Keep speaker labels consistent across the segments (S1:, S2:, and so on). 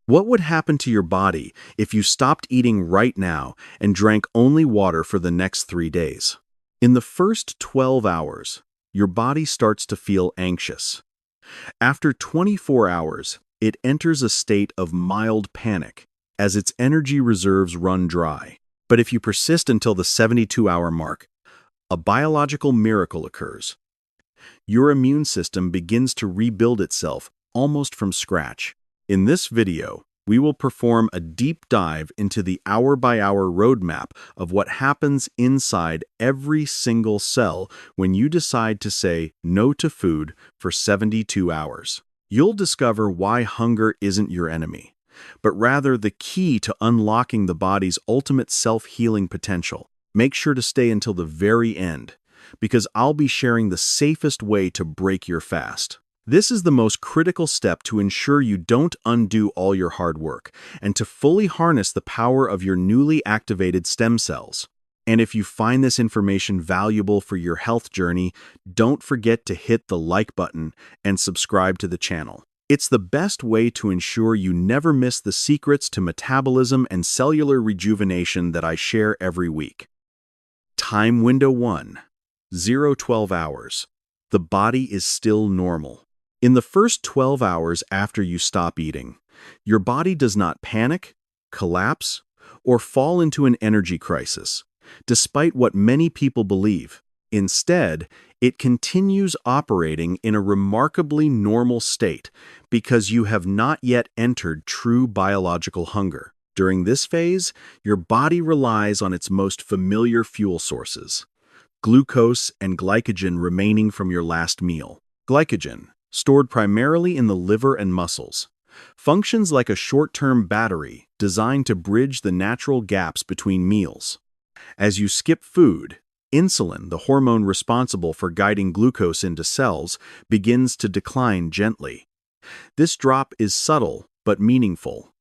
S1: What would happen to your body if you stopped eating right now and drank only water for the next 3 days? In the first 12 hours, your body starts to feel anxious. After 24 hours, it enters a state of mild panic as its energy reserves run dry. But if you persist until the 72-hour mark, a biological miracle occurs. Your immune system begins to rebuild itself almost from scratch. In this video, we will perform a deep dive into the hour-by-hour roadmap of what happens inside every single cell when you decide to say no to food for 72 hours. You'll discover why hunger isn't your enemy, but rather the key to unlocking the body's ultimate self-healing potential. Make sure to stay until the very end, because I'll be sharing the safest way to break your fast. This is the most critical step to ensure you don't undo all your hard work and to fully harness the power of your newly activated stem cells. And if you find this information valuable for your health journey, don't forget to hit the like button and subscribe to the channel. It's the best way to ensure you never miss the secrets to metabolism and cellular rejuvenation that I share every week. Time window 1. 0-12 hours. The body is still normal. In the first 12 hours after you stop eating, your body does not panic, collapse, or fall into an energy crisis, despite what many people believe. Instead, it continues operating in a remarkably normal state because you have not yet entered true biological hunger. During this phase, your body relies on its most familiar fuel sources: glucose and glycogen remaining from your last meal. Glycogen, stored primarily in the liver and muscles, functions like a short-term battery designed to bridge the natural gaps between meals. As you skip food, insulin, the hormone responsible for guiding glucose into cells, begins to decline gently. This drop is subtle but meaningful.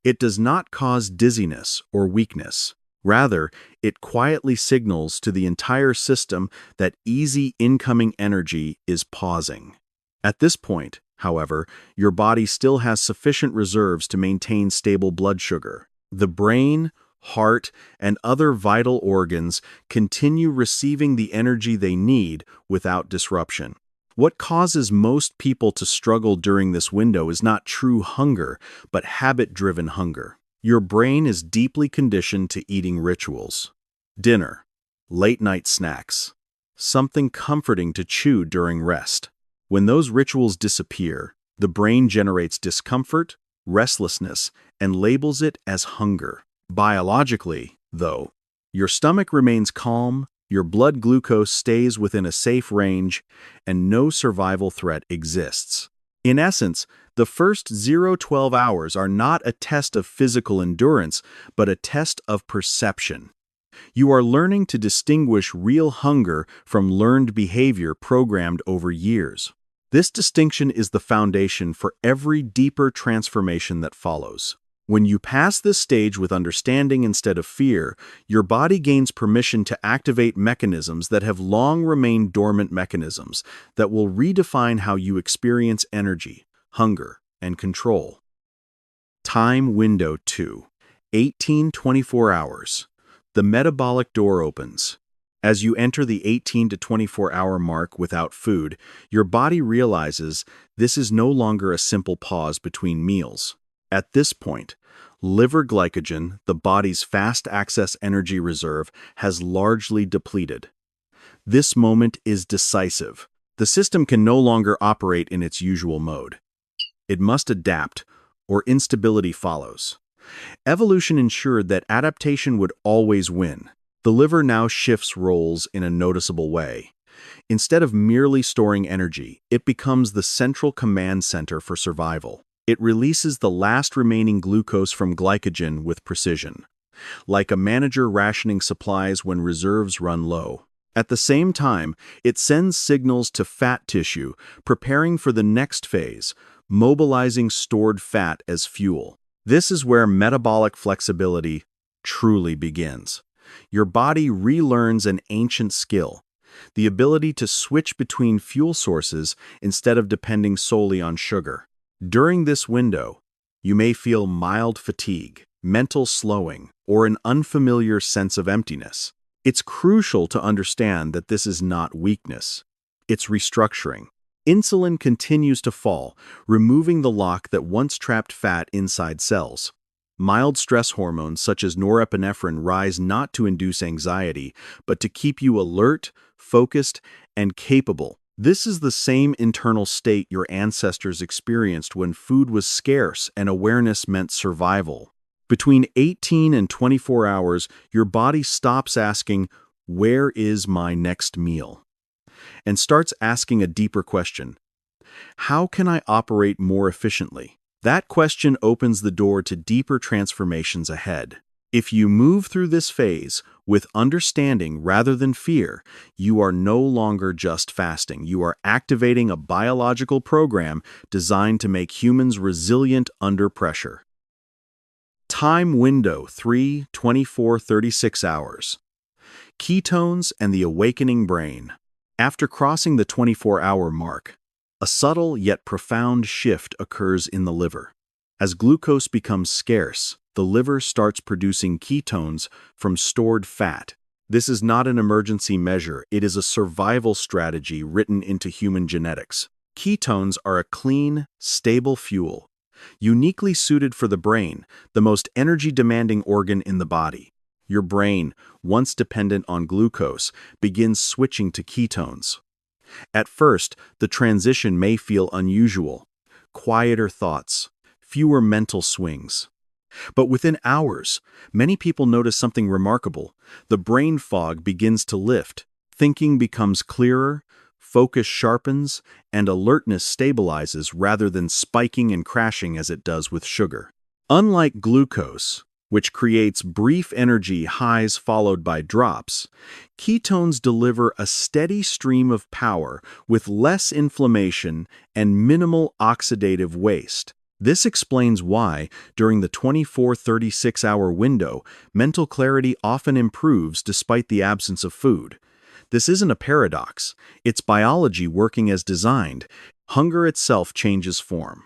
S1: It does not cause dizziness or weakness. Rather, it quietly signals to the entire system that easy incoming energy is pausing. At this point, however, your body still has sufficient reserves to maintain stable blood sugar. The brain, heart, and other vital organs continue receiving the energy they need without disruption. What causes most people to struggle during this window is not true hunger, but habit-driven hunger. Your brain is deeply conditioned to eating rituals. Dinner, late-night snacks, something comforting to chew during rest. When those rituals disappear, the brain generates discomfort, restlessness, and labels it as hunger. Biologically, though, your stomach remains calm, your blood glucose stays within a safe range, and no survival threat exists. In essence, the first 0-12 hours are not a test of physical endurance, but a test of perception. You are learning to distinguish real hunger from learned behavior programmed over years. This distinction is the foundation for every deeper transformation that follows. When you pass this stage with understanding instead of fear, your body gains permission to activate mechanisms that have long remained dormant mechanisms that will redefine how you experience energy, hunger, and control. Time window 2. 18-24 hours. The metabolic door opens. As you enter the 18 to 24-hour mark without food, your body realizes this is no longer a simple pause between meals. At this point, liver glycogen, the body's fast-access energy reserve, has largely depleted. This moment is decisive. The system can no longer operate in its usual mode. It must adapt, or instability follows. Evolution ensured that adaptation would always win. The liver now shifts roles in a noticeable way. Instead of merely storing energy, it becomes the central command center for survival. It releases the last remaining glucose from glycogen with precision, like a manager rationing supplies when reserves run low. At the same time, it sends signals to fat tissue, preparing for the next phase, mobilizing stored fat as fuel. This is where metabolic flexibility truly begins. Your body relearns an ancient skill, the ability to switch between fuel sources instead of depending solely on sugar. During this window, You may feel mild fatigue, mental slowing, or an unfamiliar sense of emptiness. It's crucial to understand that this is not weakness. It's restructuring. Insulin continues to fall, removing the lock that once trapped fat inside cells. Mild stress hormones such as norepinephrine rise not to induce anxiety, but to keep you alert, focused, and capable. This is the same internal state your ancestors experienced when food was scarce and awareness meant survival. Between 18 and 24 hours, your body stops asking, "Where is my next meal?" and starts asking a deeper question. How can I operate more efficiently? That question opens the door to deeper transformations ahead. If you move through this phase with understanding rather than fear, you are no longer just fasting. You are activating a biological program designed to make humans resilient under pressure. Time window 3, 24, 36 hours. Ketones and the awakening brain. After crossing the 24-hour mark, a subtle yet profound shift occurs in the liver. As glucose becomes scarce, the liver starts producing ketones from stored fat. This is not an emergency measure, it is a survival strategy written into human genetics. Ketones are a clean, stable fuel, uniquely suited for the brain, the most energy-demanding organ in the body. Your brain, once dependent on glucose, begins switching to ketones. At first, the transition may feel unusual. Quieter thoughts, fewer mental swings. But within hours, many people notice something remarkable. The brain fog begins to lift, thinking becomes clearer, focus sharpens, and alertness stabilizes rather than spiking and crashing as it does with sugar. Unlike glucose, which creates brief energy highs followed by drops, ketones deliver a steady stream of power with less inflammation and minimal oxidative waste. This explains why, during the 24-36-hour window, mental clarity often improves despite the absence of food. This isn't a paradox. It's biology working as designed. Hunger itself changes form.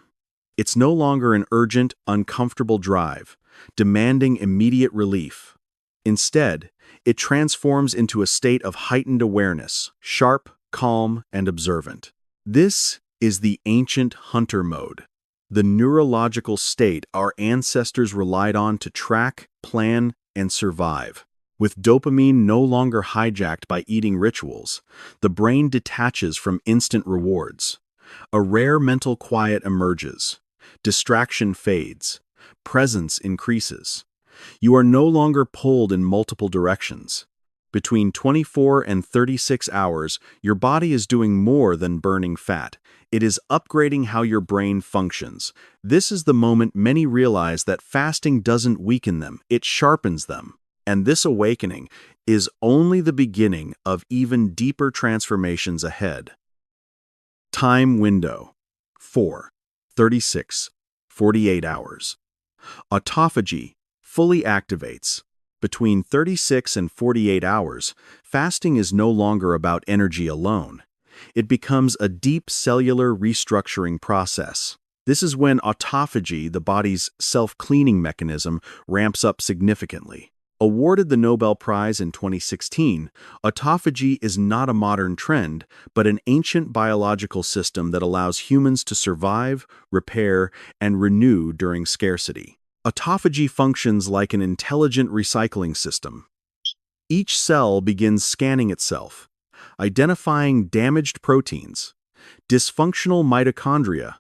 S1: It's no longer an urgent, uncomfortable drive, demanding immediate relief. Instead, it transforms into a state of heightened awareness, sharp, calm, and observant. This is the ancient hunter mode, the neurological state our ancestors relied on to track, plan, and survive. With dopamine no longer hijacked by eating rituals, the brain detaches from instant rewards. A rare mental quiet emerges. Distraction fades. Presence increases. You are no longer pulled in multiple directions. Between 24 and 36 hours, your body is doing more than burning fat. It is upgrading how your brain functions. This is the moment many realize that fasting doesn't weaken them, it sharpens them. And this awakening is only the beginning of even deeper transformations ahead. Time window 4, 36, 48 hours. Autophagy fully activates. Between 36 and 48 hours, fasting is no longer about energy alone. It becomes a deep cellular restructuring process. This is when autophagy, the body's self-cleaning mechanism, ramps up significantly. Awarded the Nobel Prize in 2016, autophagy is not a modern trend, but an ancient biological system that allows humans to survive, repair, and renew during scarcity. Autophagy functions like an intelligent recycling system. Each cell begins scanning itself, identifying damaged proteins, dysfunctional mitochondria,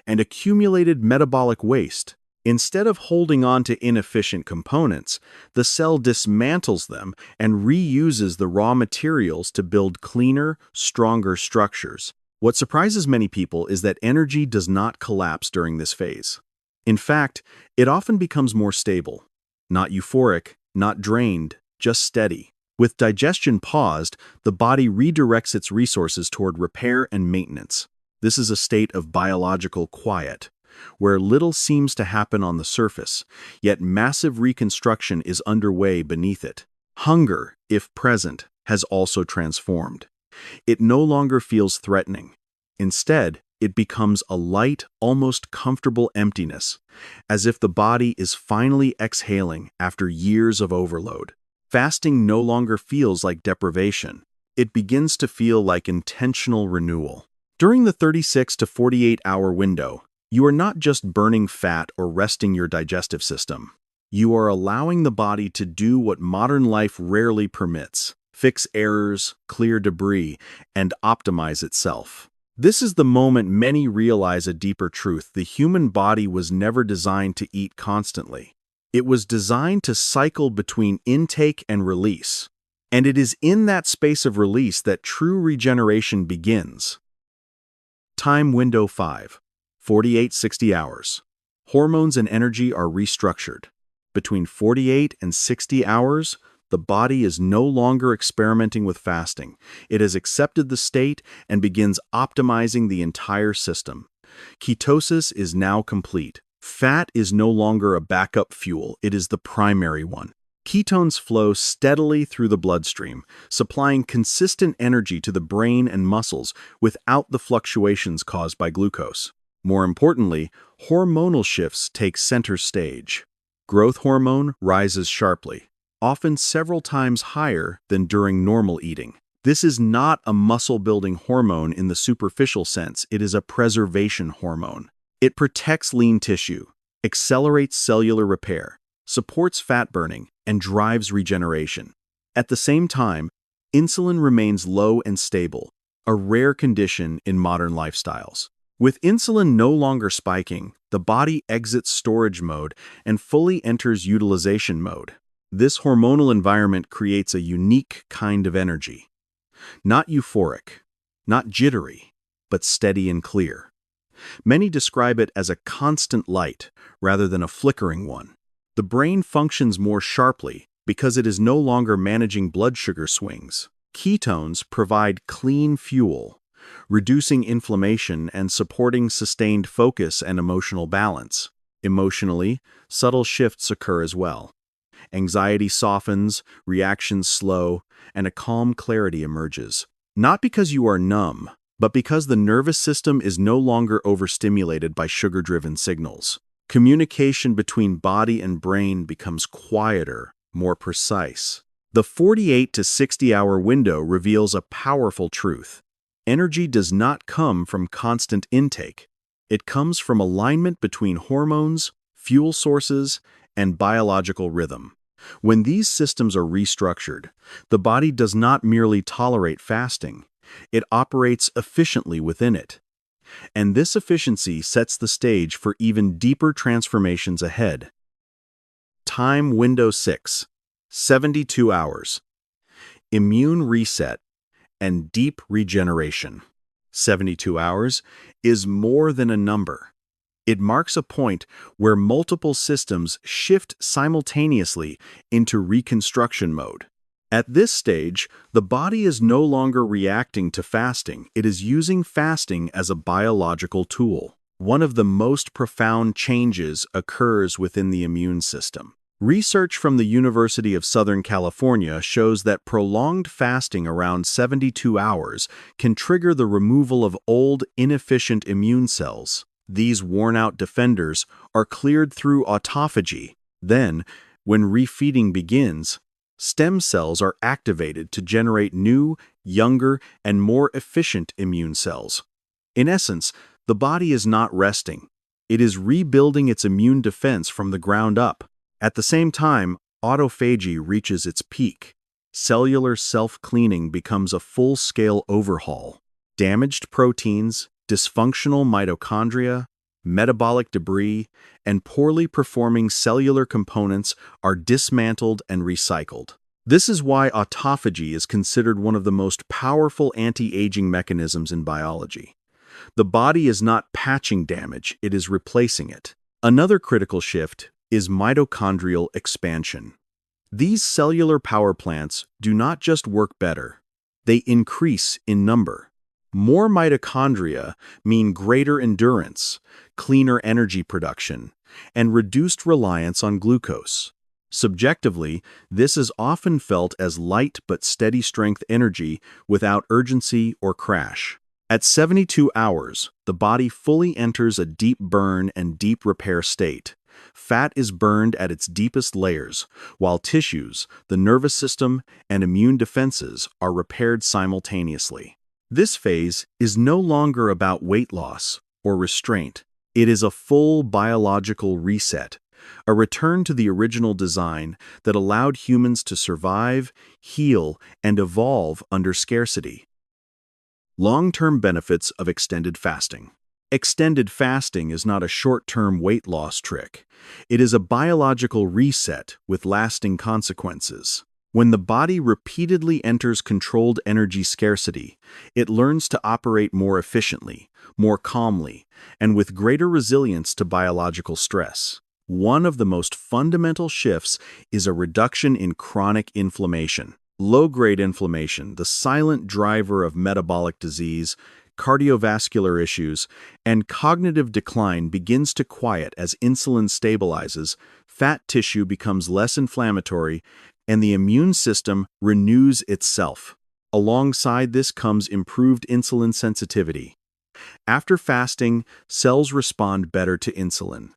S1: and accumulated metabolic waste. Instead of holding on to inefficient components, the cell dismantles them and reuses the raw materials to build cleaner, stronger structures. What surprises many people is that energy does not collapse during this phase. In fact, it often becomes more stable. Not euphoric, not drained, just steady. With digestion paused, the body redirects its resources toward repair and maintenance. This is a state of biological quiet, where little seems to happen on the surface, yet massive reconstruction is underway beneath it. Hunger, if present, has also transformed. It no longer feels threatening. Instead, it becomes a light, almost comfortable emptiness, as if the body is finally exhaling after years of overload. Fasting no longer feels like deprivation. It begins to feel like intentional renewal. During the 36 to 48-hour window, you are not just burning fat or resting your digestive system. You are allowing the body to do what modern life rarely permits: fix errors, clear debris, and optimize itself. This is the moment many realize a deeper truth: the human body was never designed to eat constantly. It was designed to cycle between intake and release. And it is in that space of release that true regeneration begins. Time window 5, 48-60 hours. Hormones and energy are restructured. Between 48 and 60 hours, the body is no longer experimenting with fasting. It has accepted the state and begins optimizing the entire system. Ketosis is now complete. Fat is no longer a backup fuel, it is the primary one. Ketones flow steadily through the bloodstream, supplying consistent energy to the brain and muscles without the fluctuations caused by glucose. More importantly, hormonal shifts take center stage. Growth hormone rises sharply, often several times higher than during normal eating. This is not a muscle-building hormone in the superficial sense, it is a preservation hormone. It protects lean tissue, accelerates cellular repair, supports fat burning, and drives regeneration. At the same time, insulin remains low and stable, a rare condition in modern lifestyles. With insulin no longer spiking, the body exits storage mode and fully enters utilization mode. This hormonal environment creates a unique kind of energy. Not euphoric, not jittery, but steady and clear. Many describe it as a constant light rather than a flickering one. The brain functions more sharply because it is no longer managing blood sugar swings. Ketones provide clean fuel, reducing inflammation and supporting sustained focus and emotional balance. Emotionally, subtle shifts occur as well. Anxiety softens, reactions slow, and a calm clarity emerges. Not because you are numb, but because the nervous system is no longer overstimulated by sugar-driven signals. Communication between body and brain becomes quieter, more precise. The 48 to 60-hour window reveals a powerful truth. Energy does not come from constant intake. It comes from alignment between hormones, fuel sources, and biological rhythm. When these systems are restructured, the body does not merely tolerate fasting. It operates efficiently within it. And this efficiency sets the stage for even deeper transformations ahead. Time window 6, 72 hours. Immune reset and deep regeneration. 72 hours is more than a number. It marks a point where multiple systems shift simultaneously into reconstruction mode. At this stage, the body is no longer reacting to fasting, it is using fasting as a biological tool. One of the most profound changes occurs within the immune system. Research from the University of Southern California shows that prolonged fasting around 72 hours can trigger the removal of old, inefficient immune cells. These worn-out defenders are cleared through autophagy. Then, when refeeding begins, stem cells are activated to generate new, younger, and more efficient immune cells. In essence, the body is not resting. It is rebuilding its immune defense from the ground up. At the same time, autophagy reaches its peak. Cellular self-cleaning becomes a full-scale overhaul. Damaged proteins, dysfunctional mitochondria, metabolic debris, and poorly performing cellular components are dismantled and recycled. This is why autophagy is considered one of the most powerful anti-aging mechanisms in biology. The body is not patching damage, it is replacing it. Another critical shift is mitochondrial expansion. These cellular power plants do not just work better, they increase in number. More mitochondria mean greater endurance, cleaner energy production, and reduced reliance on glucose. Subjectively, this is often felt as light but steady strength energy without urgency or crash. At 72 hours, the body fully enters a deep burn and deep repair state. Fat is burned at its deepest layers, while tissues, the nervous system, and immune defenses are repaired simultaneously. This phase is no longer about weight loss or restraint. It is a full biological reset, a return to the original design that allowed humans to survive, heal, and evolve under scarcity. Long-term benefits of extended fasting. Extended fasting is not a short-term weight loss trick. It is a biological reset with lasting consequences. When the body repeatedly enters controlled energy scarcity, it learns to operate more efficiently, more calmly, and with greater resilience to biological stress. One of the most fundamental shifts is a reduction in chronic inflammation. Low-grade inflammation, the silent driver of metabolic disease, cardiovascular issues, and cognitive decline begins to quiet as insulin stabilizes, fat tissue becomes less inflammatory, and the immune system renews itself. Alongside this comes improved insulin sensitivity. After fasting, cells respond better to insulin,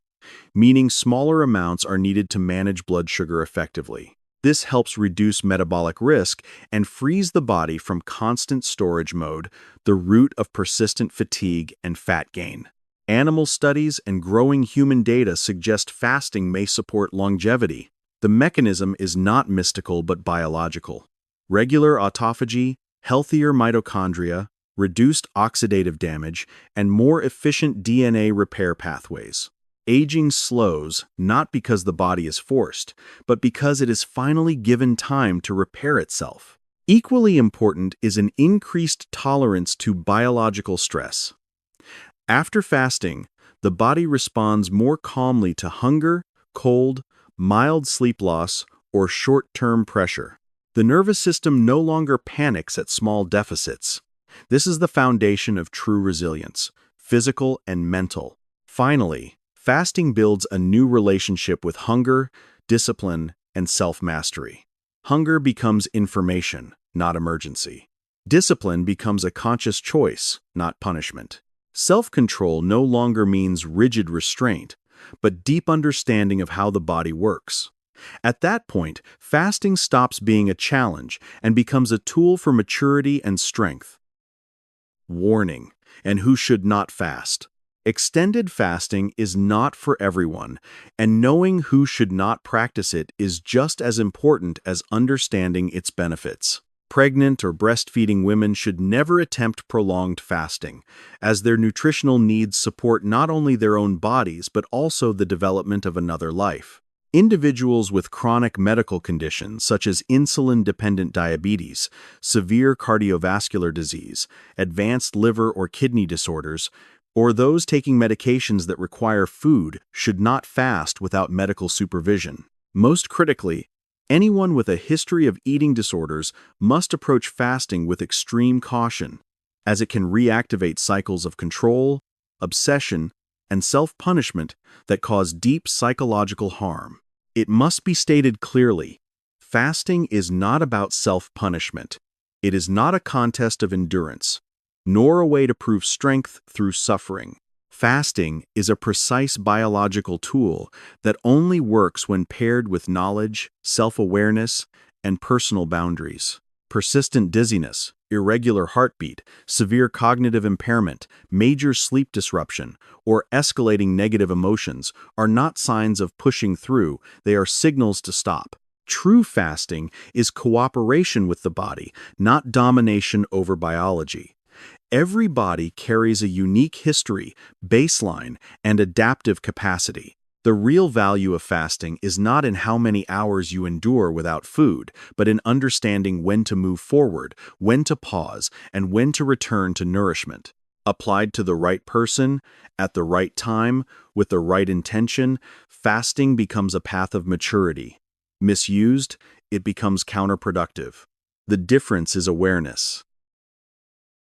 S1: meaning smaller amounts are needed to manage blood sugar effectively. This helps reduce metabolic risk and frees the body from constant storage mode, the root of persistent fatigue and fat gain. Animal studies and growing human data suggest fasting may support longevity. The mechanism is not mystical but biological. Regular autophagy, healthier mitochondria, reduced oxidative damage, and more efficient DNA repair pathways. Aging slows not because the body is forced, but because it is finally given time to repair itself. Equally important is an increased tolerance to biological stress. After fasting, the body responds more calmly to hunger, cold, mild sleep loss, or short-term pressure. The nervous system no longer panics at small deficits. This is the foundation of true resilience, physical and mental. Finally, fasting builds a new relationship with hunger, discipline, and self-mastery. Hunger becomes information, not emergency. Discipline becomes a conscious choice, not punishment. Self-control no longer means rigid restraint, but deep understanding of how the body works. At that point, fasting stops being a challenge and becomes a tool for maturity and strength. Warning: and who should not fast? Extended fasting is not for everyone, and knowing who should not practice it is just as important as understanding its benefits. Pregnant or breastfeeding women should never attempt prolonged fasting, as their nutritional needs support not only their own bodies but also the development of another life. Individuals with chronic medical conditions such as insulin-dependent diabetes, severe cardiovascular disease, advanced liver or kidney disorders, or those taking medications that require food should not fast without medical supervision. Most critically, anyone with a history of eating disorders must approach fasting with extreme caution, as it can reactivate cycles of control, obsession, and self-punishment that cause deep psychological harm. It must be stated clearly, fasting is not about self-punishment. It is not a contest of endurance, nor a way to prove strength through suffering. Fasting is a precise biological tool that only works when paired with knowledge, self-awareness, and personal boundaries. Persistent dizziness, irregular heartbeat, severe cognitive impairment, major sleep disruption, or escalating negative emotions are not signs of pushing through, they are signals to stop. True fasting is cooperation with the body, not domination over biology. Every body carries a unique history, baseline, and adaptive capacity. The real value of fasting is not in how many hours you endure without food, but in understanding when to move forward, when to pause, and when to return to nourishment. Applied to the right person, at the right time, with the right intention, fasting becomes a path of maturity. Misused, it becomes counterproductive. The difference is awareness.